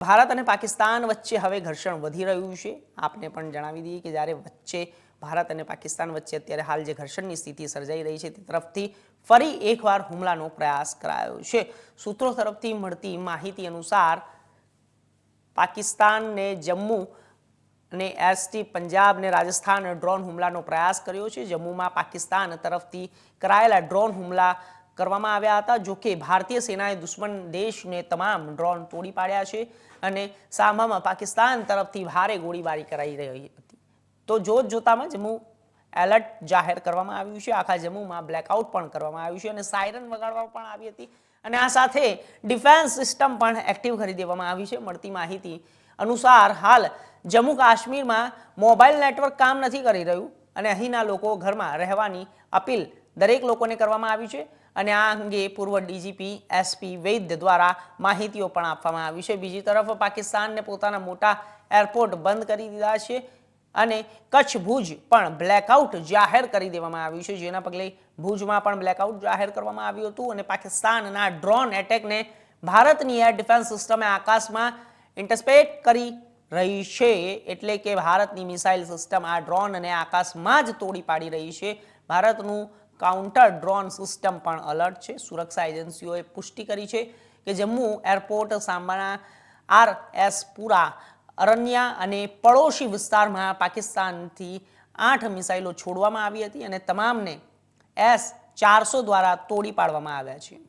ભારત અને પાકિસ્તાન વચ્ચે હવે ઘર્ષણ વધી રહ્યું છે। આપને પણ જણાવી દઈએ કે જ્યારે વચ્ચે ભારત અને પાકિસ્તાન વચ્ચે અત્યારે હાલ જે ઘર્ષણની સ્થિતિ સર્જાઈ રહી છે તે તરફથી ફરી એકવાર હુમલાનો પ્રયાસ કરાયો છે। સૂત્રો તરફથી મળતી માહિતી અનુસાર પાકિસ્તાનને જમ્મુ અને એસટી પંજાબ ને રાજસ્થાન ડ્રોન હુમલાનો પ્રયાસ કર્યો છે। જમ્મુમાં પાકિસ્તાન તરફથી કરાયેલા ડ્રોન હુમલા કરવામાં આવ્યા હતા। જો કે ભારતીય સેનાએ દુશ્મન દેશને તમામ ડ્રોન તોડી પાડ્યા છે અને સામામાં પાકિસ્તાન તરફથી ભારે ગોળીબારી કરાઈ રહી હતી। તો જોતજોતામાં જમ્મુ એલર્ટ જાહેર કરવામાં આવ્યું છે। આખા જમ્મુમાં બ્લેકઆઉટ પણ કરવામાં આવ્યું છે અને સાયરન વગાડવામાં પણ આવી હતી અને આ સાથે ડિફેન્સ સિસ્ટમ પણ એક્ટિવ કરી દેવામાં આવી છે। મળતી માહિતી અનુસાર હાલ જમ્મુ કાશ્મીરમાં મોબાઈલ નેટવર્ક કામ નથી કરી રહ્યું અને અહીંના લોકો ઘરમાં રહેવાની અપીલ દરેક લોકોને કરવામાં આવી છે અને આ અંગે પૂર્વ ડીજીપી એસપી વૈદ્ય દ્વારા માહિતીઓ પણ આપવામાં આવી છે। બીજી તરફ પાકિસ્તાનને પોતાના મોટા એરપોર્ટ બંધ કરી દીધા છે અને કચ્છ ભુજ પણ બ્લેકઆઉટ જાહેર કરી દેવામાં આવ્યું છે, જેના પગલે ભુજમાં પણ બ્લેકઆઉટ જાહેર કરવામાં આવ્યું હતું અને પાકિસ્તાનના ડ્રોન એટેકને ભારતની એર ડિફેન્સ સિસ્ટમે આકાશમાં ઇન્ટરસેપ્ટ કરી રહી છે। એટલે કે ભારતની મિસાઇલ સિસ્ટમ આ ડ્રોન અને આકાશમાં જ તોડી પાડી રહી છે। ભારતનું કાઉન્ટર ડ્રોન સિસ્ટમ પણ અલર્ટ છે। સુરક્ષા એજન્સીઓએ પુષ્ટિ કરી છે કે જમ્મુ એરપોર્ટ સાંબાના આરએસપુરા અરણ્યા અને પડોશી વિસ્તારમાં પાકિસ્તાનથી 8 મિસાઇલો છોડવામાં આવી હતી અને તમામને S-400 દ્વારા તોડી પાડવામાં આવ્યા છે।